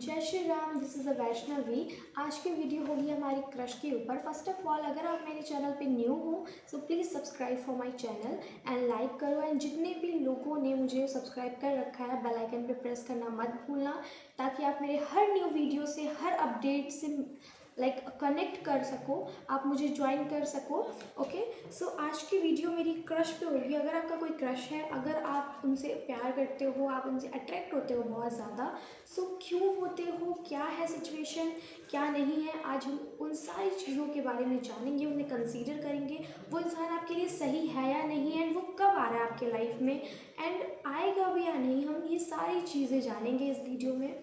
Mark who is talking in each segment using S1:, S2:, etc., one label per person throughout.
S1: जय Shri Ram. This is a Vaishnavi. आज की वीडियो होगी हमारी क्रश के ऊपर। फर्स्ट ऑफ ऑल, अगर आप मेरे चैनल पे न्यू हो so please subscribe for my channel and like करो। एंड जितने भी लोगों ने मुझे सब्सक्राइब कर रखा है, बेल आइकन पे प्रेस करना मत भूलना, ताकि आप मेरे हर न्यू वीडियो से, हर अपडेट से कनेक्ट कर सको, आप मुझे ज्वाइन कर सको। ओके, सो आज की वीडियो मेरी क्रश पे होगी। अगर आपका कोई क्रश है, अगर आप उनसे प्यार करते हो, आप उनसे अट्रैक्ट होते हो बहुत ज़्यादा, सो क्यों होते हो, क्या है सिचुएशन, क्या नहीं है, आज हम उन सारी चीज़ों के बारे में जानेंगे, उन्हें कंसीडर करेंगे। वो इंसान आपके लिए सही है या नहीं है, एंड वो कब आ रहा है आपके लाइफ में, एंड आएगा भी या नहीं, हम ये सारी चीज़ें जानेंगे इस वीडियो में।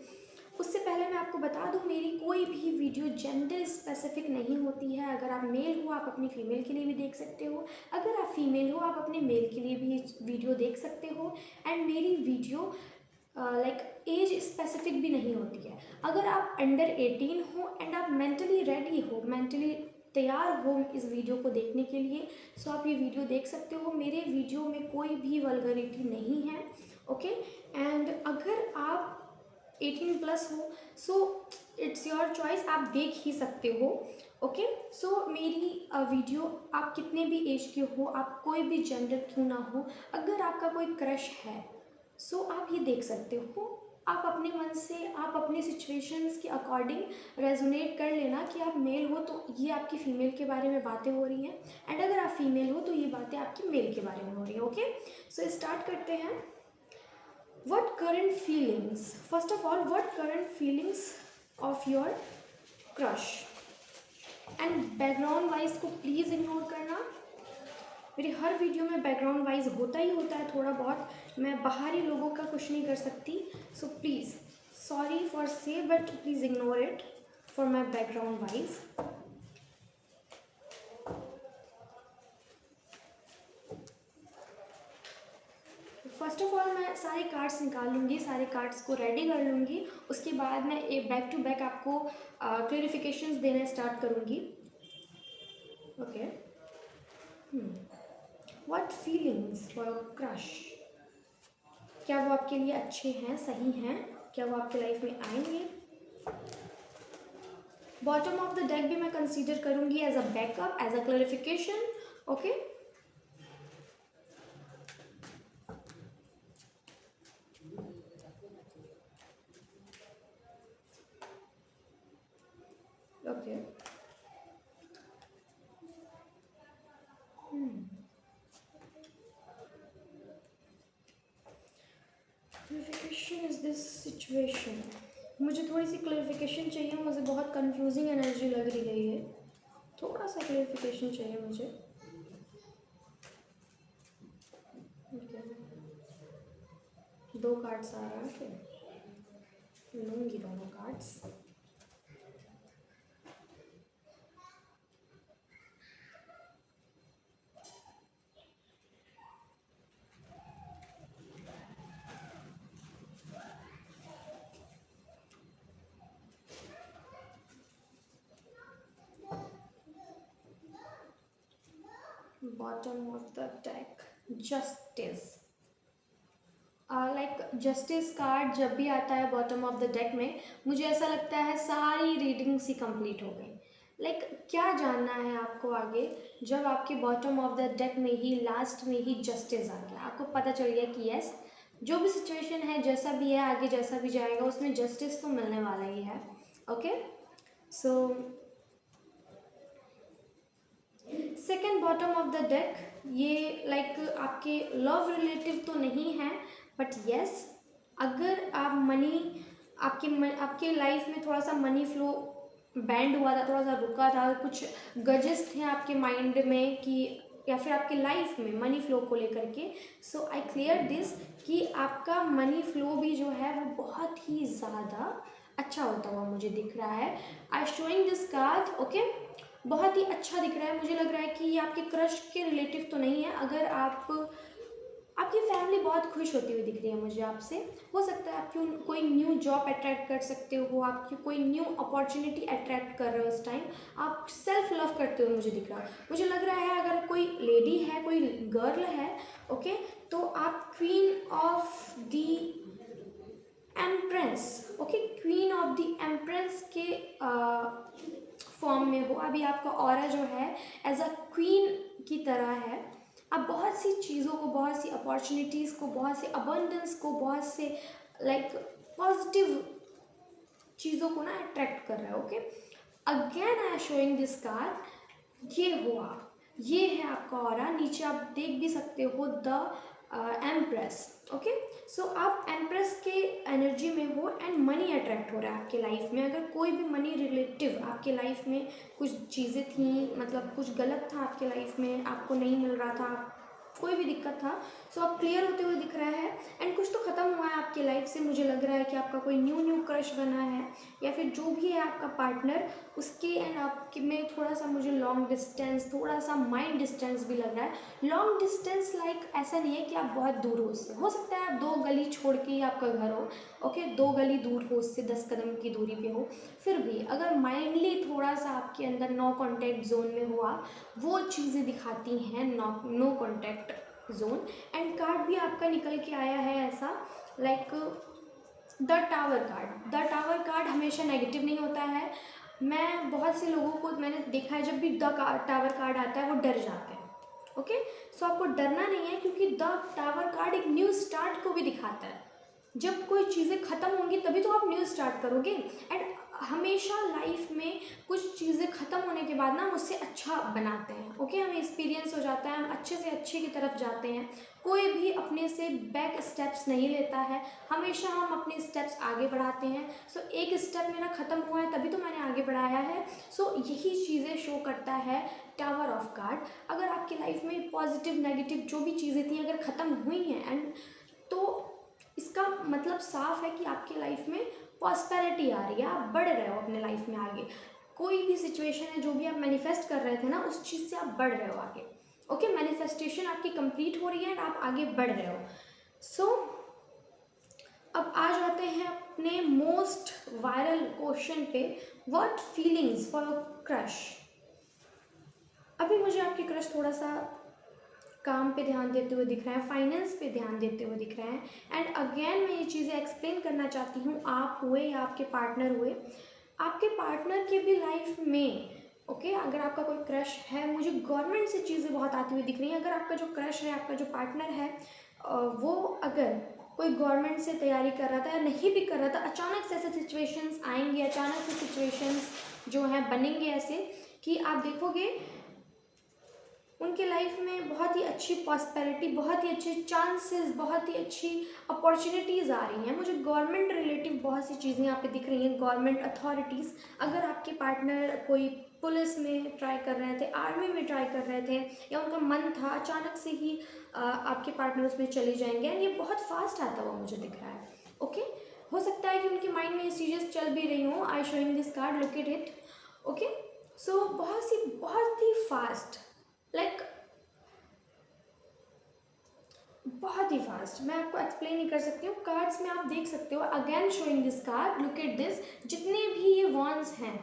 S1: उससे पहले मैं आपको बता दूं, मेरी कोई भी वीडियो जेंडर स्पेसिफिक नहीं होती है। अगर आप मेल हो, आप अपनी फीमेल के लिए भी देख सकते हो। अगर आप फीमेल हो, आप अपने मेल के लिए भी वीडियो देख सकते हो। एंड मेरी वीडियो एज स्पेसिफिक भी नहीं होती है। अगर आप अंडर 18 हो एंड आप मेंटली रेडी हो, मेंटली तैयार हो इस वीडियो को देखने के लिए, सो आप ये वीडियो देख सकते हो। मेरे वीडियो में कोई भी वल्गरिटी नहीं है। ओके, एंड अगर आप 18 प्लस हो सो इट्स योर चॉइस, आप देख ही सकते हो। ओके, सो मेरी वीडियो आप कितने भी एज के हो, आप कोई भी जेंडर क्यों ना हो, अगर आपका कोई क्रश है सो आप ये देख सकते हो। आप अपने मन से, आप अपने सिचुएशंस के अकॉर्डिंग रेजोनेट कर लेना कि आप मेल हो तो ये आपकी फ़ीमेल के बारे में बातें हो रही हैं, एंड अगर आप फीमेल हो तो ये बातें आपकी मेल के बारे में हो रही हैं। ओके, सो स्टार्ट करते हैं। What current feelings? First of all, what current feelings of your crush? And background wise को प्लीज़ इग्नोर करना। मेरी हर वीडियो में बैकग्राउंड वाइज होता ही होता है थोड़ा बहुत, मैं बाहरी लोगों का कुछ नहीं कर सकती। सो प्लीज़, सॉरी फॉर से, but please ignore it for my background wise. First of all मैं सारे कार्ड्स निकाल लूँगी, सारे कार्ड्स को रेडी कर लूँगी। उसके बाद मैं एक बैक टू बैक आपको क्लेरिफिकेशंस देना स्टार्ट करूँगी। Okay, what feelings for crush? क्या वो आपके लिए अच्छे हैं, सही हैं? क्या वो आपके लाइफ में आएंगे? बॉटम ऑफ द डेक भी मैं कंसीडर करूँगी as a backup, as a clarification. Okay, okay, clarification is this situation. मुझे थोड़ी सी क्लेरिफिकेशन चाहिए, मुझे बहुत कंफ्यूजिंग एनर्जी लग रही है। थोड़ा सा क्लेरिफिकेशन चाहिए मुझे। ओके, दो कार्ड्स आ रहा है, लूँगी दोनों cards. Bottom of the deck, justice. Justice card जब भी आता है बॉटम ऑफ द डेक में, मुझे ऐसा लगता है सारी रीडिंग्स ही कंप्लीट हो गई। क्या जानना है आपको आगे, जब आपके बॉटम ऑफ द डेक में ही लास्ट में ही जस्टिस आ गया, आपको पता चल गया कि यस, जो भी सिचुएशन है, जैसा भी है, आगे जैसा भी जाएगा, उसमें जस्टिस तो मिलने वाला ही है। Okay, so second bottom of the deck, ये आपके लव रिलेटिव तो नहीं है, बट येस, अगर आप मनी, आपके लाइफ में थोड़ा सा मनी फ्लो बैंड हुआ था, थोड़ा सा रुका था, कुछ गजेस थे आपके माइंड में कि, या फिर आपके लाइफ में मनी फ्लो को लेकर के, सो आई क्लियर दिस कि आपका मनी फ्लो भी जो है वो बहुत ही ज़्यादा अच्छा होता हुआ मुझे दिख रहा है। आई शोइंग दिस कार्ड। ओके, बहुत ही अच्छा दिख रहा है। मुझे लग रहा है कि ये आपके क्रश के रिलेटिव तो नहीं है। अगर आपकी फैमिली बहुत खुश होती हुई दिख रही है मुझे आपसे। हो सकता है आप कोई न्यू जॉब अट्रैक्ट कर सकते हो, आपकी कोई न्यू अपॉर्चुनिटी अट्रैक्ट कर रहे हो इस टाइम। आप सेल्फ लव करते हुए मुझे दिख रहा है। मुझे लग रहा है अगर कोई लेडी है, कोई गर्ल है, ओके, तो आप queen of the empress, okay, queen of the empress के फॉर्म में हो। अभी आपका ऑरा जो है एज अ क्वीन की तरह है। आप बहुत सी चीज़ों को, बहुत सी अपॉर्चुनिटीज़ को, बहुत से अबंडेंस को, बहुत से लाइक पॉजिटिव चीज़ों को ना अट्रैक्ट कर रहे हो। Okay, again I am showing this card. ये हुआ, ये है आपका ऑरा। नीचे आप देख भी सकते हो द एम्प्रेस। ओके, सो आप एम्प्रेस के एनर्जी में हो एंड मनी अट्रैक्ट हो रहा है आपके लाइफ में। अगर कोई भी मनी रिलेटिव आपके लाइफ में कुछ चीज़ें थी, मतलब कुछ गलत था आपके लाइफ में, आपको नहीं मिल रहा था, कोई भी दिक्कत था, सो आप क्लियर होते हुए दिख रहा है। एंड कुछ तो ख़त्म हुआ है आपकी लाइफ से। मुझे लग रहा है कि आपका कोई न्यू क्रश बना है, या फिर जो भी है आपका पार्टनर, उसके एंड आपके में थोड़ा सा मुझे लॉन्ग डिस्टेंस, थोड़ा सा माइंड डिस्टेंस भी लग रहा है। लॉन्ग डिस्टेंस लाइक ऐसा नहीं है कि आप बहुत दूर हो उससे, हो सकता है आप 2 गली छोड़ के ही आपका घर हो। ओके, 2 गली दूर हो उससे, 10 कदम की दूरी पे हो। फिर भी अगर माइंडली थोड़ा सा आपके अंदर नो कॉन्टैक्ट जोन में हुआ, वो चीज़ें दिखाती हैं no contact zone. And card भी आपका निकल के आया है ऐसा, like the tower card. The tower card हमेशा नेगेटिव नहीं होता है। मैं बहुत से लोगों को मैंने देखा है, जब भी द टावर कार्ड आता है वो डर जाते हैं। ओके, सो आपको डरना नहीं है, क्योंकि द टावर कार्ड एक न्यू स्टार्ट को भी दिखाता है। जब कोई चीज़ें ख़त्म होंगी तभी तो आप न्यू स्टार्ट करोगे। एंड हमेशा लाइफ में कुछ चीज़ें ख़त्म होने के बाद ना हम उससे अच्छा बनाते हैं। ओके, हमें एक्सपीरियंस हो जाता है, हम अच्छे से अच्छे की तरफ जाते हैं। कोई भी अपने से बैक स्टेप्स नहीं लेता है, हमेशा हम अपने स्टेप्स आगे बढ़ाते हैं। सो एक स्टेप मेरा ख़त्म हुआ है तभी तो मैंने आगे बढ़ाया है। सो यही चीज़ें शो करता है टावर ऑफ कार्ड। अगर आपकी लाइफ में पॉजिटिव नेगेटिव जो भी चीज़ें थी अगर ख़त्म हुई हैं, एंड तो इसका मतलब साफ है कि आपकी लाइफ में पॉस्पेरिटी आ रही है, आप बढ़ रहे हो अपने लाइफ में आगे। कोई भी सिचुएशन है, जो भी आप मैनिफेस्ट कर रहे थे ना, उस चीज़ से आप बढ़ रहे हो आगे। ओके, मैनिफेस्टेशन आपकी कंप्लीट हो रही है एंड आप आगे बढ़ रहे हो। सो अब आ जाते हैं अपने मोस्ट वायरल क्वेश्चन पे, व्हाट फीलिंग्स फॉर क्रश। अभी मुझे आपके क्रश थोड़ा सा काम पे ध्यान देते हुए दिख रहे हैं, फाइनेंस पे ध्यान देते हुए दिख रहे हैं। एंड अगेन मैं ये चीज़ें एक्सप्लेन करना चाहती हूँ, आप हुए या आपके पार्टनर हुए, आपके पार्टनर के भी लाइफ में ओके अगर आपका कोई क्रश है, मुझे गवर्नमेंट से चीज़ें बहुत आती हुई दिख रही हैं। अगर आपका जो क्रश है, आपका जो पार्टनर है, वो अगर कोई गवर्नमेंट से तैयारी कर रहा था या नहीं भी कर रहा था, अचानक से ऐसे सिचुएशंस आएंगे, अचानक से सिचुएशंस जो हैं बनेंगे ऐसे कि आप देखोगे उनके लाइफ में बहुत ही अच्छी प्रॉस्पेरिटी, बहुत ही अच्छे चांसेस, बहुत ही अच्छी अपॉर्चुनिटीज़ आ रही हैं। मुझे गवर्नमेंट रिलेटिव बहुत सी चीज़ें यहाँ पे दिख रही हैं, गवर्नमेंट अथॉरिटीज़। अगर आपके पार्टनर कोई पुलिस में ट्राई कर रहे थे, आर्मी में ट्राई कर रहे थे, या उनका मन था, अचानक से ही आपके पार्टनर उसमें चले जाएंगे। एंड ये बहुत फास्ट आता हुआ मुझे दिख रहा है। ओके, हो सकता है कि उनके माइंड में ये चीज़ें चल भी रही हों। I showing this card, look at it. Okay, so बहुत ही फास्ट, लाइक बहुत ही फास्ट, मैं आपको एक्सप्लेन नहीं कर सकती हूँ। कार्ड्स में आप देख सकते हो, again showing this card, look at this. जितने भी ये वॉन्स हैं,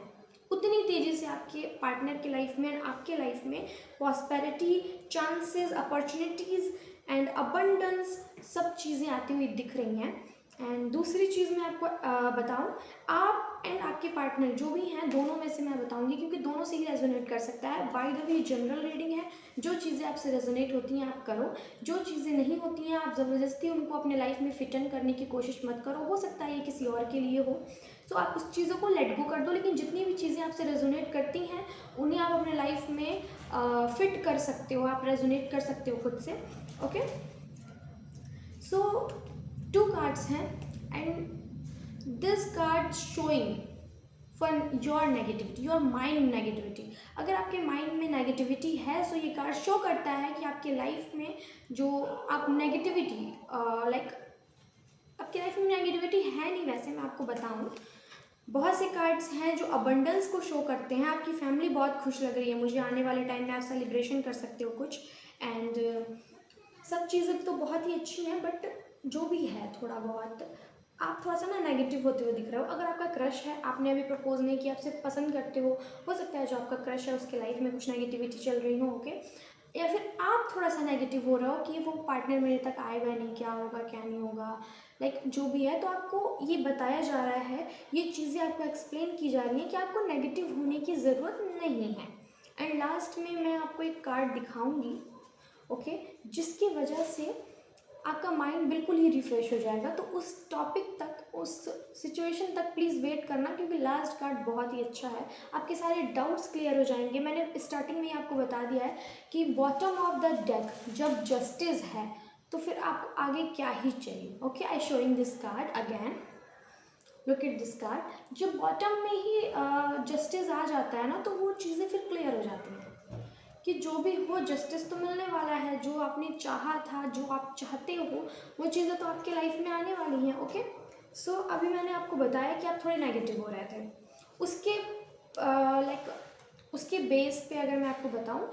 S1: उतनी तेज़ी से आपके पार्टनर के लाइफ में, आपके लाइफ में prosperity, chances, opportunities and abundance सब चीज़ें आती हुई दिख रही हैं। एंड दूसरी चीज़ मैं आपको बताऊं, आप एंड आपके पार्टनर जो भी हैं, दोनों में से मैं बताऊंगी, क्योंकि दोनों से ही रेजोनेट कर सकता है। By the way general reading है, जो चीज़ें आपसे रेजोनेट होती हैं आप करो, जो चीज़ें नहीं होती हैं आप ज़बरदस्ती उनको अपने लाइफ में फिट इन करने की कोशिश मत करो। हो सकता है ये किसी और के लिए हो, सो आप उस चीज़ों को लेट गो कर दो। लेकिन जितनी भी चीज़ें आपसे रेजोनेट करती हैं उन्हें आप अपने लाइफ में फिट कर सकते हो, आप रेजोनेट कर सकते हो खुद से। ओके, सो 2 कार्ड्स हैं and this card showing for your negativity, your mind negativity. अगर आपके माइंड में नेगेटिविटी है, सो ये कार्ड शो करता है कि आपके लाइफ में जो आप नेगेटिविटी लाइक आपकी लाइफ में नेगेटिविटी है नहीं। वैसे मैं आपको बताऊं, बहुत से कार्ड्स हैं जो अबंडेंस को शो करते हैं। आपकी फैमिली बहुत खुश लग रही है मुझे, आने वाले टाइम में आप सेलिब्रेशन कर सकते हो कुछ, एंड सब चीज़ें तो बहुत ही अच्छी हैं, बट जो भी है थोड़ा बहुत आप थोड़ा सा ना नेगेटिव होते हुए दिख रहे हो। अगर आपका क्रश है, आपने अभी प्रपोज नहीं किया, आप सिर्फ पसंद करते हो सकता है जो आपका क्रश है उसके लाइफ में कुछ नेगेटिविटी चल रही हो। ओके, या फिर आप थोड़ा सा नेगेटिव हो रहे हो कि वो पार्टनर मेरे तक आएगा नहीं, क्या होगा क्या नहीं होगा, लाइक जो भी है, तो आपको ये बताया जा रहा है, ये चीज़ें आपको एक्सप्लेन की जा रही हैं कि आपको नेगेटिव होने की ज़रूरत नहीं है। एंड लास्ट में मैं आपको एक कार्ड दिखाऊंगी, ओके, जिसकी वजह से आपका माइंड बिल्कुल ही रिफ्रेश हो जाएगा। तो उस टॉपिक तक, उस सिचुएशन तक प्लीज़ वेट करना, क्योंकि लास्ट कार्ड बहुत ही अच्छा है। आपके सारे डाउट्स क्लियर हो जाएंगे। मैंने स्टार्टिंग में ही आपको बता दिया है कि बॉटम ऑफ द डेक जब जस्टिस है तो फिर आपको आगे क्या ही चाहिए। Okay, I showing this card again, look at this card. जब बॉटम में ही जस्टिस आ जाता है ना, तो वो चीज़ें फिर क्लियर हो जाती हैं कि जो भी हो जस्टिस तो मिलने वाला है। जो आपने चाहा था, जो आप चाहते हो, वो चीज़ें तो आपके लाइफ में आने वाली हैं। ओके, सो अभी मैंने आपको बताया कि आप थोड़े नेगेटिव हो रहे थे। उसके उसके बेस पे अगर मैं आपको बताऊं,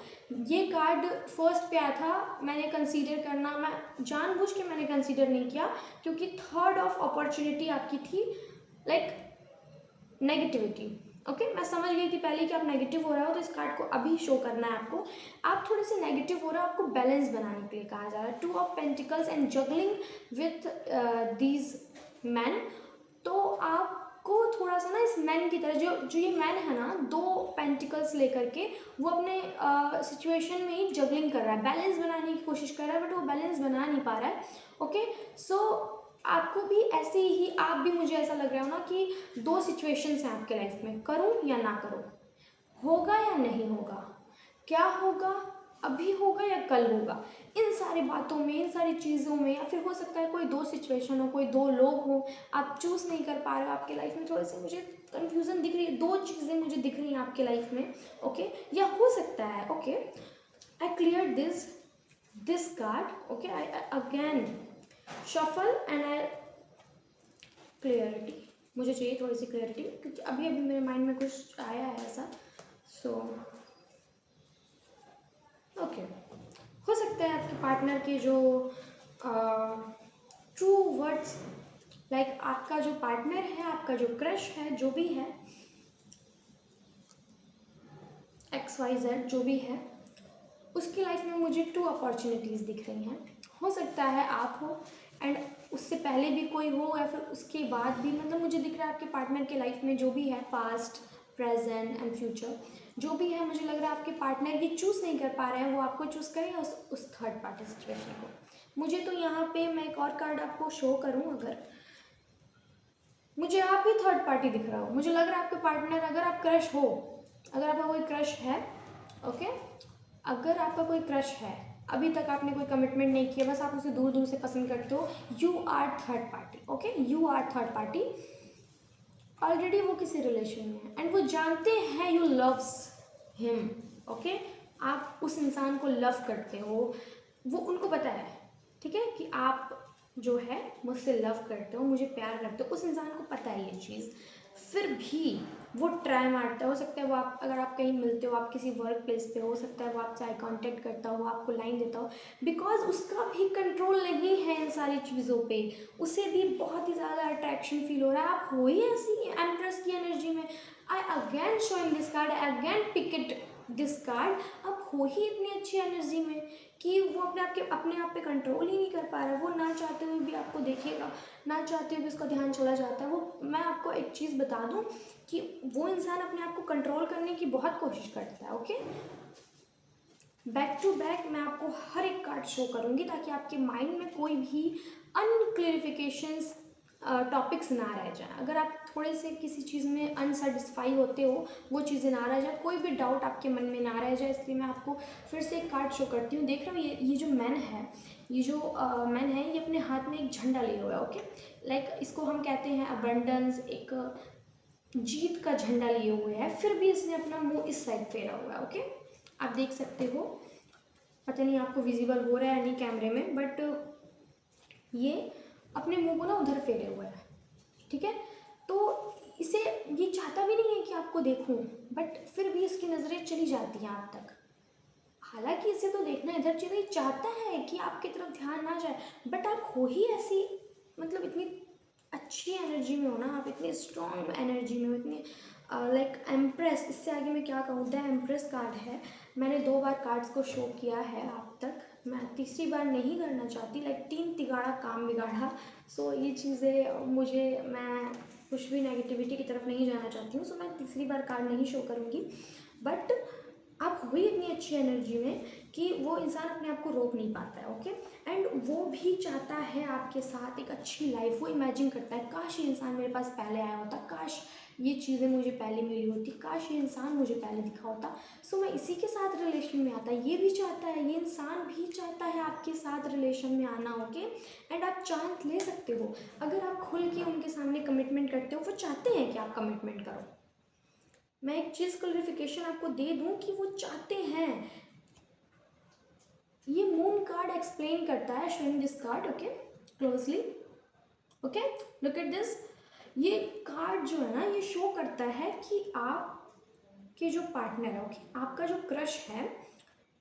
S1: ये कार्ड फर्स्ट पे आया था। मैंने कंसीडर करना, मैं जानबूझ के मैंने कंसीडर नहीं किया, क्योंकि थर्ड ऑफ अपॉर्चुनिटी आपकी थी लाइक नेगेटिविटी। ओके, मैं समझ गई थी पहले कि आप नेगेटिव हो रहे हो, तो इस कार्ड को अभी शो करना है आपको। आप थोड़े से नेगेटिव हो रहे हो, आपको बैलेंस बनाने के लिए कहा जा रहा है। 2 of pentacles and juggling with these man. तो आपको थोड़ा सा ना इस मैन की तरह, जो ये मैन है ना, 2 पेंटिकल्स लेकर के वो अपने सिचुएशन में ही जगलिंग कर रहा है, बैलेंस बनाने की कोशिश कर रहा है, बट वो बैलेंस बना नहीं पा रहा है। ओके, सो आपको भी ऐसे ही, आप भी, मुझे ऐसा लग रहा हो ना कि 2 सिचुएशंस हैं आपके लाइफ में, करूं या ना करूं, होगा या नहीं होगा, क्या होगा, अभी होगा या कल होगा। इन सारी बातों में, इन सारी चीज़ों में, या फिर हो सकता है कोई 2 सिचुएशन हो, कोई 2 लोग हो, आप चूज़ नहीं कर पा रहे हो। आपके लाइफ में थोड़ी सी मुझे कन्फ्यूज़न दिख रही है, 2 चीज़ें मुझे दिख रही हैं आपके लाइफ में। ओके, या हो सकता है, okay, I clear this card. Okay, I again shuffle and I clarity, मुझे चाहिए थोड़ी सी क्लियरिटी, क्योंकि अभी अभी मेरे माइंड में कुछ आया है ऐसा। सो ओके, हो सकता है आपके पार्टनर के जो ट्रू वर्ड्स, लाइक आपका जो पार्टनर है, आपका जो क्रश है, जो भी है, XYZ जो भी है, उसकी लाइफ में मुझे 2 अपॉर्चुनिटीज़ दिख रही हैं। हो सकता है आप हो, एंड उससे पहले भी कोई हो, या फिर उसके बाद भी, मतलब मुझे दिख रहा है आपके पार्टनर के लाइफ में जो भी है, पास्ट, प्रेजेंट एंड फ्यूचर, जो भी है, मुझे लग रहा है आपके पार्टनर भी चूज़ नहीं कर पा रहे हैं, वो आपको चूज़ करें उस थर्ड पार्टी सिचुएशन को। मुझे तो यहाँ पे, मैं एक और कार्ड आपको शो करूँ, अगर मुझे आप ही थर्ड पार्टी दिख रहा हो, मुझे लग रहा है आपके पार्टनर, अगर आप क्रश हो, अगर आपका कोई क्रश है, ओके, अगर आपका कोई क्रश है, अभी तक आपने कोई कमिटमेंट नहीं किया, बस आप उसे दूर दूर से पसंद करते हो, you are third party. Okay, you are third party, already वो किसी रिलेशन में है, एंड वो जानते हैं यू लव्स हिम। ओके, आप उस इंसान को लव करते हो, वो उनको पता है, ठीक है, कि आप जो है मुझसे लव करते हो, मुझे प्यार करते हो, उस इंसान को पता है ये चीज़, फिर भी वो ट्राई मारता है। हो सकता है वो, आप अगर आप कहीं मिलते हो, आप किसी वर्क प्लेस पे, हो सकता है वो आपसे आई कांटेक्ट करता हो, आपको लाइन देता हो, बिकॉज उसका भी कंट्रोल नहीं है इन सारी चीज़ों पे, उसे भी बहुत ही ज़्यादा अट्रैक्शन फील हो रहा है। आप हो ही ऐसी एम्प्रेस की एनर्जी में। I again showing this card, I again pick it this card. आप हो ही इतनी अच्छी एनर्जी में कि वो अपने आप पे कंट्रोल ही नहीं कर पा रहा है। वो ना चाहते हुए भी आपको देखेगा, ना चाहते हुए भी उसका ध्यान चला जाता है। वो, मैं आपको एक चीज़ बता दूं कि वो इंसान अपने आप को कंट्रोल करने की बहुत कोशिश करता है। ओके, बैक टू बैक मैं आपको हर एक कार्ड शो करूँगी, ताकि आपके माइंड में कोई भी अनक्लेरिफिकेशंस टॉपिक्स ना रह जाए। अगर आप थोड़े से किसी चीज़ में अनसेटिस्फाई होते हो, वो चीज़ें ना रह जाए, कोई भी डाउट आपके मन में ना रह जाए, इसलिए मैं आपको फिर से एक कार्ड शो करती हूँ। देख रहे हो, ये जो मैन है, ये जो मैन है, ये अपने हाथ में एक झंडा लिए हुआ है। ओके, लाइक इसको हम कहते हैं अबंडेंस, एक जीत का झंडा लिए हुए है, फिर भी इसने अपना मुंह इस साइड फेरा हुआ है। ओके, आप देख सकते हो, पता नहीं आपको विजिबल हो रहा है नहीं कैमरे में, बट ये अपने मुंह को ना उधर फेरे हुआ है, ठीक है। तो इसे, ये चाहता भी नहीं है कि आपको देखूं, बट फिर भी इसकी नज़रें चली जाती हैं आप तक। हालांकि इसे तो देखना इधर चाहिए, चाहता है कि आपकी तरफ ध्यान ना जाए, बट आप हो ही ऐसी, मतलब इतनी अच्छी एनर्जी में हो ना, आप इतनी स्ट्रॉन्ग एनर्जी में हो, इतनी लाइक एम्प्रेस। इससे आगे मैं क्या कहूँ, द एम्प्रेस कार्ड है। मैंने 2 बार कार्ड्स को शो किया है आप तक, मैं तीसरी बार नहीं करना चाहती, लाइक 3 तिगाड़ा काम बिगाड़ा। सो ये चीज़ें मुझे, मैं कुछ भी नेगेटिविटी की तरफ नहीं जाना चाहती हूँ, सो मैं तीसरी बार कार्ड नहीं शो करूँगी। बट आप हुई इतनी अच्छी एनर्जी में कि वो इंसान अपने आप को रोक नहीं पाता है, ओके। एंड वो भी चाहता है आपके साथ एक अच्छी लाइफ, वो इमेजिन करता है काश ये इंसान मेरे पास पहले आया होता, काश ये चीज़ें मुझे पहले मिली होती, काश ये इंसान मुझे पहले दिखा होता, सो मैं इसी के साथ रिलेशन में आता। ये भी चाहता है, ये इंसान भी चाहता है आपके साथ रिलेशन में आना, ओके। एंड आप चांस ले सकते हो अगर आप खुल के उनके सामने कमिटमेंट करते हो। वो चाहते हैं कि आप कमिटमेंट करो। मैं एक चीज़ क्लैरिफिकेशन आपको दे दूं कि वो चाहते हैं। ये मून कार्ड एक्सप्लेन करता है, showing this card, okay closely, okay look at this. ये कार्ड जो है ना, ये शो करता है कि आप के जो पार्टनर है, ओके, आपका जो क्रश है,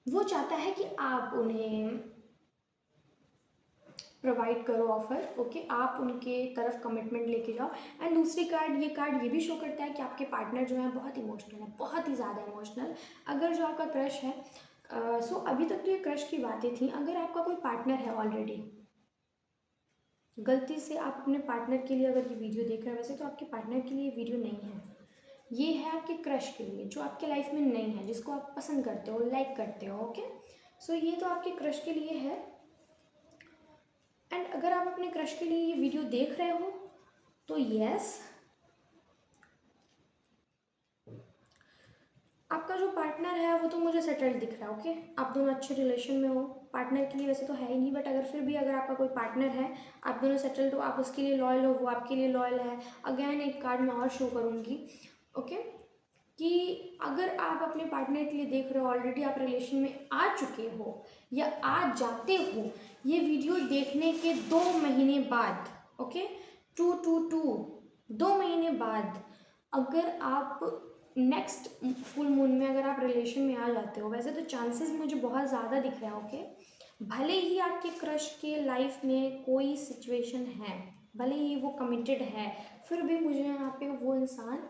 S1: वो चाहता है कि आप उन्हें प्रोवाइड करो ऑफर, ओके, आप उनके तरफ कमिटमेंट लेके जाओ। एंड दूसरी कार्ड, ये कार्ड ये भी शो करता है कि आपके पार्टनर जो है बहुत इमोशनल है, बहुत ही ज़्यादा इमोशनल। अगर जो आपका क्रश है, सो अभी तक तो ये क्रश की बातें थी। अगर आपका कोई पार्टनर है ऑलरेडी, गलती से आप अपने पार्टनर के लिए अगर ये वीडियो देख रहे हैं, वैसे तो आपके पार्टनर के लिए ये वीडियो नहीं है, ये है आपके क्रश के लिए जो आपके लाइफ में नहीं है, जिसको आप पसंद करते हो, लाइक करते हो, ओके। सो ये तो आपके क्रश के लिए है। एंड अगर आप अपने क्रश के लिए ये वीडियो देख रहे हो तो यस, आपका जो पार्टनर है वो तो मुझे सेटल्ड दिख रहा है, ओके। आप दोनों अच्छे रिलेशन में हो। पार्टनर के लिए वैसे तो है ही नहीं, बट अगर फिर भी अगर आपका कोई पार्टनर है, आप दोनों सेटल्ड हो, आप उसके लिए लॉयल हो, वो आपके लिए लॉयल है। अगेन एक कार्ड मैं और शो करूँगी, ओके, कि अगर आप अपने पार्टनर के लिए देख रहे हो, ऑलरेडी आप रिलेशन में आ चुके हो या आ जाते हो, ये वीडियो देखने के 2 महीने बाद, ओके, 2 महीने बाद अगर आप नेक्स्ट फुल मून में अगर आप रिलेशन में आ जाते हो, वैसे तो चांसेस मुझे बहुत ज़्यादा दिख रहे हैं, ओके। भले ही आपके क्रश के लाइफ में कोई सिचुएशन है, भले ही वो कमिटेड है, फिर भी मुझे यहाँ पे वो इंसान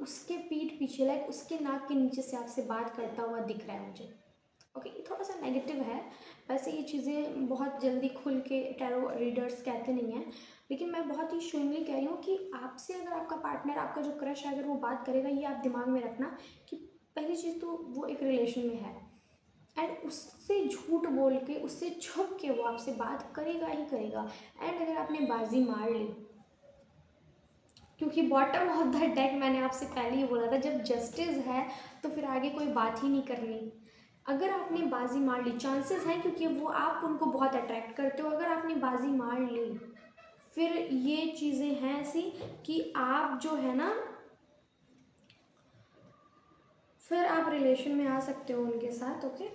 S1: उसके पीठ पीछे, लाइक उसके नाक के नीचे से आपसे बात करता हुआ दिख रहा है मुझे, ओके। ये थोड़ा सा नेगेटिव है, वैसे ये चीज़ें बहुत जल्दी खुल के टैरो रीडर्स कहते नहीं हैं, लेकिन मैं बहुत ही श्योरली कह रही हूँ कि आपसे अगर आपका पार्टनर, आपका जो क्रश है, अगर वो बात करेगा, ये आप दिमाग में रखना कि पहली चीज़ तो वो एक रिलेशन में है, एंड उससे झूठ बोल के, उससे छुप के वो आपसे बात करेगा ही करेगा। एंड अगर आपने बाजी मार ली, क्योंकि बॉटम ऑफ द डेक मैंने आपसे पहले ही बोला था, जब जस्टिस है तो फिर आगे कोई बात ही नहीं करनी। अगर आपने बाजी मार ली, चांसेस हैं क्योंकि वो आप उनको बहुत अट्रैक्ट करते हो, अगर आपने बाजी मार ली, फिर ये चीज़ें हैं ऐसी कि आप जो है ना, फिर आप रिलेशन में आ सकते हो उनके साथ, ओके।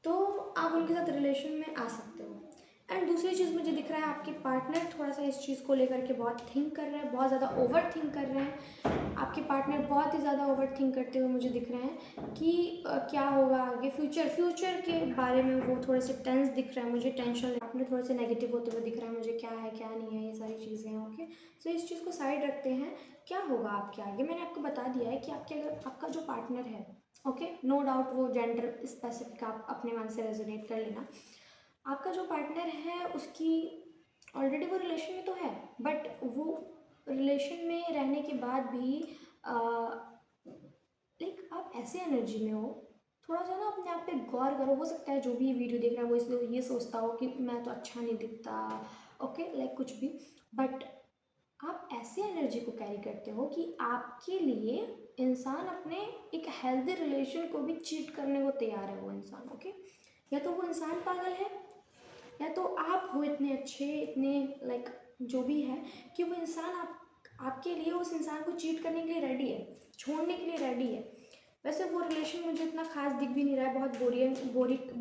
S1: तो आप उनके साथ रिलेशन में आ सकते हो। एंड दूसरी चीज़ मुझे दिख रहा है, आपके पार्टनर थोड़ा सा इस चीज़ को लेकर के बहुत थिंक कर रहे हैं, बहुत ज़्यादा ओवर थिंक कर रहे हैं। आपके पार्टनर बहुत ही ज़्यादा ओवर थिंक करते हुए मुझे दिख रहे हैं कि क्या होगा आगे, फ्यूचर के बारे में वो थोड़े से टेंस दिख रहे हैं मुझे, टेंशन आपने थोड़े से नेगेटिव होते हुए दिख रहा है मुझे, क्या है क्या नहीं है, ये सारी चीज़ें हैं, ओके। सो इस चीज़ को साइड रखते हैं। क्या होगा आपके आगे, मैंने आपको बता दिया है कि आपके, अगर आपका जो पार्टनर है, ओके, नो डाउट वो जेंडर स्पेसिफिक आप अपने मन से रेजोनेट कर लेना। आपका जो पार्टनर है उसकी ऑलरेडी वो रिलेशन में तो है, बट वो रिलेशन में रहने के बाद भी लाइक आप ऐसे एनर्जी में हो, थोड़ा सा ना अपने आप पे गौर करो। हो सकता है जो भी वीडियो देख रहा है वो इसलिए ये सोचता हो कि मैं तो अच्छा नहीं दिखता, ओके, लाइक कुछ भी, बट आप ऐसे एनर्जी को कैरी करते हो कि आपके लिए इंसान अपने एक हेल्दी रिलेशन को भी चीट करने को तैयार है वो इंसान, ओके। या तो वो इंसान पागल है, या तो आप हो इतने अच्छे, इतने लाइक जो भी है, कि वो इंसान आपके लिए उस इंसान को चीट करने के लिए रेडी है, छोड़ने के लिए रेडी है। वैसे वो रिलेशन मुझे इतना खास दिख भी नहीं रहा है, बहुत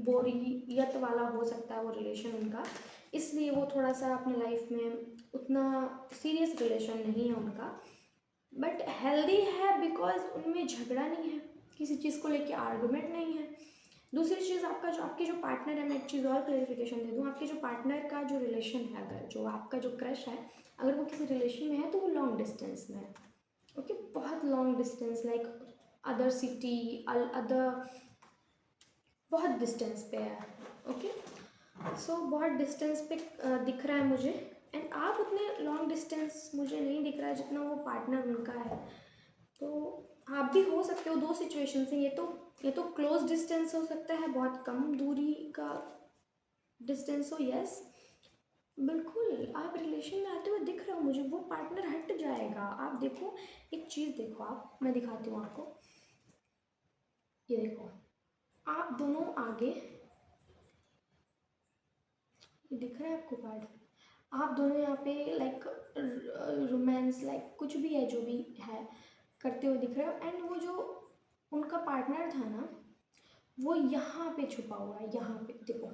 S1: बोरियत वाला हो सकता है वो रिलेशन उनका, इसलिए वो थोड़ा सा अपने लाइफ में उतना सीरियस रिलेशन नहीं है उनका, बट हेल्दी है बिकॉज उनमें झगड़ा नहीं है, किसी चीज़ को लेके आर्गुमेंट नहीं है। दूसरी चीज़, आपका जो आपके जो पार्टनर है, मैं एक चीज़ और क्लेरिफिकेशन दे दूँ, आपके जो पार्टनर का जो रिलेशन है, अगर जो आपका जो क्रश है, अगर वो किसी रिलेशन में है तो वो लॉन्ग डिस्टेंस में है, ओके, बहुत long distance, like other city, other बहुत डिस्टेंस पे है, ओके। बहुत डिस्टेंस पे दिख रहा है मुझे, एंड आप उतने लॉन्ग डिस्टेंस मुझे नहीं दिख रहा है जितना वो पार्टनर उनका है। तो आप भी हो सकते हो, दो सिचुएशन से, ये तो क्लोज डिस्टेंस हो सकता है, बहुत कम दूरी का डिस्टेंस हो, यस बिल्कुल आप रिलेशन में आते हुए दिख रहे हो मुझे, वो पार्टनर हट जाएगा। आप देखो, एक चीज़ देखो, आप, मैं दिखाती हूँ आपको, ये देखो, आप दोनों आगे, दिख रहा है आपको कार्ड, आप दोनों यहाँ पे लाइक रोमांस, लाइक कुछ भी है जो भी है करते हुए दिख रहे हो, एंड वो जो उनका पार्टनर था ना, वो यहाँ पे छुपा हुआ है, यहाँ पे देखो,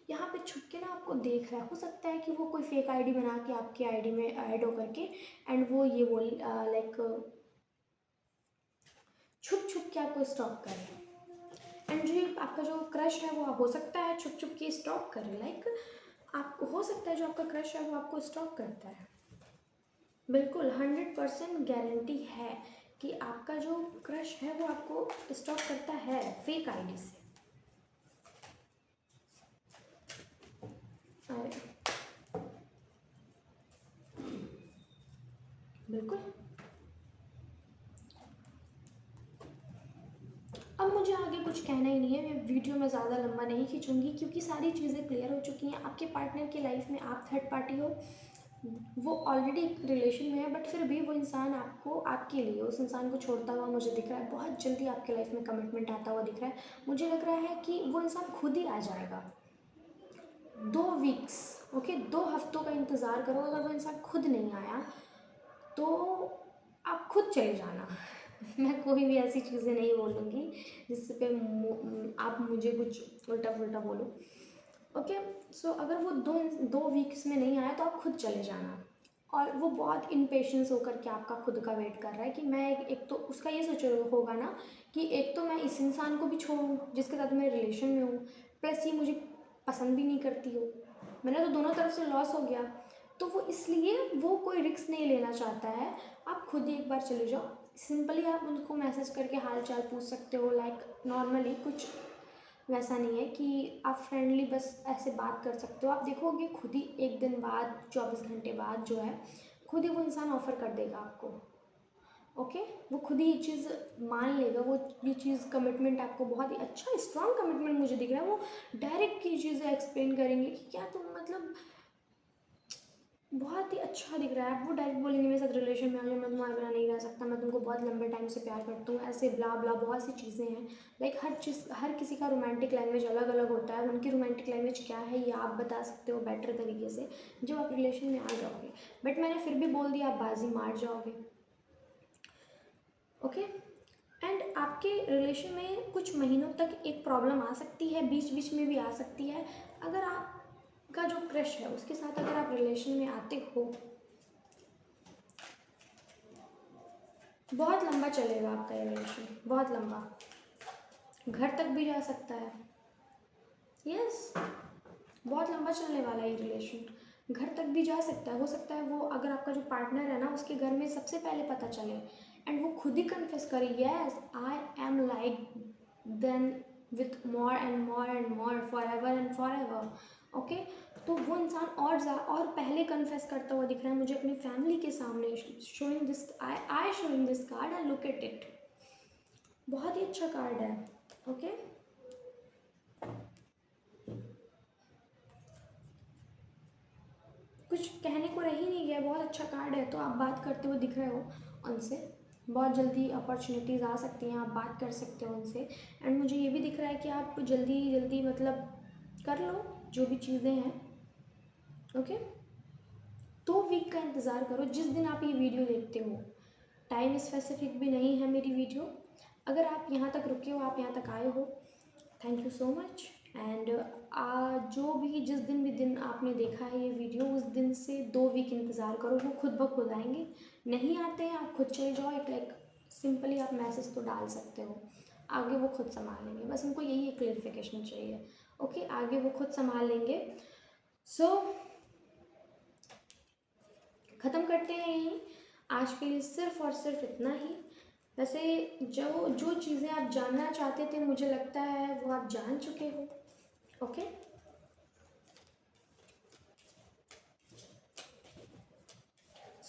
S1: यहाँ पे छुप के ना आपको देख रहा है। हो सकता है कि वो कोई फेक आईडी बना के आपकी आईडी में ऐड होकर के, एंड वो ये बोल लाइक छुप छुप के आपको स्टॉक कर रहे हैं। एंड जो आपका जो क्रश है वो हो सकता है छुप छुप के स्टॉक करे, लाइक आपको हो सकता है जो आपका क्रश है वो आपको स्टॉक करता है। बिल्कुल 100% गारंटी है कि आपका जो क्रश है वो आपको स्टॉक करता है फेक आईडी से। बिल्कुल। अब मुझे आगे कुछ कहना ही नहीं है, मैं वीडियो में ज़्यादा लंबा नहीं खींचूंगी क्योंकि सारी चीज़ें क्लियर हो चुकी हैं। आपके पार्टनर की लाइफ में आप थर्ड पार्टी हो, वो ऑलरेडी एक रिलेशन में है, बट फिर भी वो इंसान आपको, आपके लिए उस इंसान को छोड़ता हुआ मुझे दिख रहा है। बहुत जल्दी आपके लाइफ में कमिटमेंट आता हुआ दिख रहा है। मुझे लग रहा है कि वो इंसान खुद ही आ जाएगा। 2 वीक्स, ओके, 2 हफ्तों का इंतज़ार करो। अगर वो इंसान खुद नहीं आया तो आप खुद चले जाना। मैं कोई भी ऐसी चीज़ें नहीं बोलूँगी जिस पे आप मुझे कुछ उल्टा पुल्टा बोलो, ओके। सो अगर वो 2 वीक्स में नहीं आया तो आप खुद चले जाना। और वो बहुत इम्पेशेंस होकर के आपका खुद का वेट कर रहा है कि मैं एक तो उसका ये सोच होगा ना कि एक तो मैं इस इंसान को भी छोड़ूं जिसके साथ मैं रिलेशन में हूँ, प्लस ये मुझे पसंद भी नहीं करती हो, मैंने तो दोनों तरफ से लॉस हो गया। तो वो इसलिए वो कोई रिस्क नहीं लेना चाहता है। आप खुद ही एक बार चले जाओ, सिंपली आप उनको मैसेज करके हाल चाल पूछ सकते हो, लाइक नॉर्मली, कुछ वैसा नहीं है कि आप फ्रेंडली बस ऐसे बात कर सकते हो। आप देखोगे खुद ही एक दिन बाद, 24 घंटे बाद जो है, खुद ही वो इंसान ऑफ़र कर देगा आपको, ओके। वो खुद ही ये चीज़ मान लेगा, वो ये चीज़ कमिटमेंट आपको बहुत ही अच्छा स्ट्रॉन्ग कमिटमेंट मुझे दिख रहा है। वो डायरेक्ट की चीज़ें एक्सप्लेन करेंगे कि क्या तुम मतलब बहुत ही अच्छा दिख रहा है। वो डायरेक्ट बोलेंगे मेरे साथ रिलेशन में आ जाओ, मैं तुम्हारे बिना नहीं रह सकता, मैं तुमको बहुत लंबे टाइम से प्यार करता हूँ, ऐसे ब्ला ब्ला बहुत सी चीज़ें हैं। लाइक हर चीज़, हर किसी का रोमांटिक लैंग्वेज अलग अलग होता है। उनकी रोमांटिक लैंग्वेज क्या है ये आप बता सकते हो बेटर तरीके से जब आप रिलेशन में आ जाओगे। बट मैंने फिर भी बोल दिया, आप बाजी मार जाओगे, ओके। एंड आपके रिलेशन में कुछ महीनों तक एक प्रॉब्लम आ सकती है, बीच बीच में भी आ सकती है। अगर आपका जो क्रश है उसके साथ अगर आप रिलेशन में आते हो, बहुत लंबा चलेगा आपका ये रिलेशन, बहुत लंबा, घर तक भी जा सकता है, यस बहुत लंबा चलने वाला है ये रिलेशन, घर तक भी जा सकता है। हो सकता है वो, अगर आपका जो पार्टनर है ना, उसके घर में सबसे पहले पता चले एंड वो खुद ही कन्फेस करे, yes I am like then with more and more and more, for ever and for ever, okay. तो वो इंसान और पहले कन्फेस करता हुआ दिख रहा है मुझे अपनी फैमिली के सामने, showing this, I showing this card and look at it, बहुत ही अच्छा कार्ड है, ओके। कुछ कहने को रह ही नहीं गया, बहुत अच्छा कार्ड है। तो आप बात करते हुए दिख रहे हो उनसे, बहुत जल्दी अपॉर्चुनिटीज़ आ सकती हैं, आप बात कर सकते हो उनसे। एंड मुझे ये भी दिख रहा है कि आप जल्दी जल्दी मतलब कर लो जो भी चीज़ें हैं, ओके। 2 वीक का इंतज़ार करो जिस दिन आप ये वीडियो देखते हो, टाइम स्पेसिफिक भी नहीं है मेरी वीडियो। अगर आप यहाँ तक रुके हो, आप यहाँ तक आए हो, thank you so much. And जो भी जिस दिन भी दिन आपने देखा है ये वीडियो, उस दिन से 2 वीक इंतज़ार करो, वो खुद ब खुद आएंगे। नहीं आते हैं आप खुद चले जाओ, एक लाइक सिंपली आप मैसेज तो डाल सकते हो, आगे वो खुद संभाल लेंगे। बस उनको यही एक क्लेरिफिकेशन चाहिए, ओके, आगे वो खुद संभाल लेंगे। सो ख़त्म करते हैं यहीं आज के लिए, सिर्फ़ और सिर्फ इतना ही। वैसे जो जो चीज़ें आप जानना चाहते थे मुझे लगता है वो आप जान चुके हो, ओके।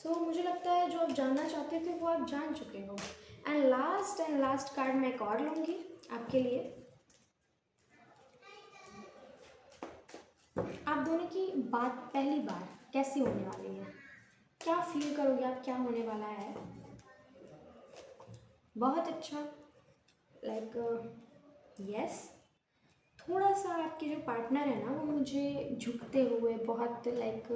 S1: सो मुझे लगता है जो आप जानना चाहते थे वो आप जान चुके हो। एंड लास्ट कार्ड मैं एक और लूँगी आपके लिए। आप दोनों की बात पहली बार कैसी होने वाली है, क्या फील करोगे आप, क्या होने वाला है। बहुत अच्छा, लाइक यस। थोड़ा सा आपके जो पार्टनर है ना वो मुझे झुकते हुए बहुत लाइक,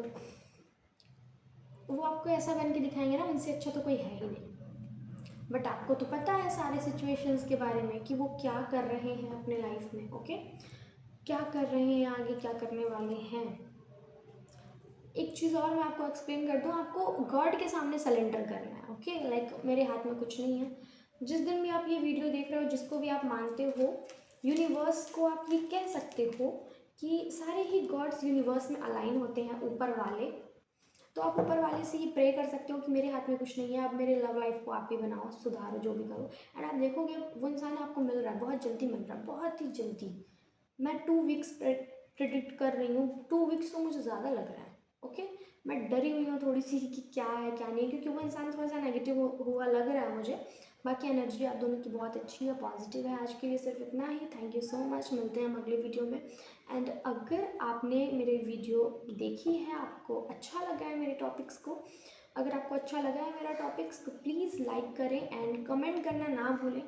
S1: वो आपको ऐसा बन के दिखाएंगे ना उनसे अच्छा तो कोई है ही नहीं। बट आपको तो पता है सारे सिचुएशंस के बारे में कि वो क्या कर रहे हैं अपने लाइफ में। ओके, क्या कर रहे हैं, आगे क्या करने वाले हैं। एक चीज़ और मैं आपको एक्सप्लेन कर दूँ, आपको गॉड के सामने सरेंडर करना है। ओके, लाइक मेरे हाथ में कुछ नहीं है। जिस दिन भी आप ये वीडियो देख रहे हो, जिसको भी आप मानते हो, यूनिवर्स को आप ये कह सकते हो कि सारे ही गॉड्स यूनिवर्स में अलाइन होते हैं, ऊपर वाले। तो आप ऊपर वाले से ही प्रे कर सकते हो कि मेरे हाथ में कुछ नहीं है, आप मेरे लव लाइफ को आप ही बनाओ, सुधारो, जो भी करो। एंड आप देखोगे वो इंसान आपको मिल रहा है, बहुत जल्दी मिल रहा है, बहुत ही जल्दी। मैं 2 वीक्स प्रेडिक्ट कर रही हूँ, 2 वीक्स तो मुझे ज़्यादा लग रहा है। ओके, मैं डरी हुई हूँ थोड़ी सी कि क्या है क्या नहीं, क्योंकि वो इंसान थोड़ा सा नेगेटिव हुआ लग रहा है मुझे। बाकी एनर्जी आप दोनों की बहुत अच्छी है, पॉजिटिव है। आज के लिए सिर्फ इतना ही। थैंक यू सो मच, मिलते हैं हम अगले वीडियो में। एंड अगर आपने मेरे वीडियो देखी है, आपको अच्छा लगा है मेरे टॉपिक्स को, अगर आपको अच्छा लगा है मेरा टॉपिक्स तो प्लीज़ लाइक करें एंड कमेंट करना ना भूलें।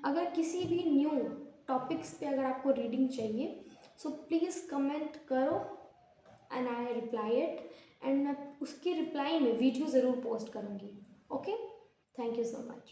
S1: अगर किसी भी न्यू टॉपिक्स पे अगर आपको रीडिंग चाहिए सो प्लीज़ कमेंट करो and I reply it. And मैं उसकी रिप्लाई में वीडियो ज़रूर पोस्ट करूँगी। Okay, thank you so much.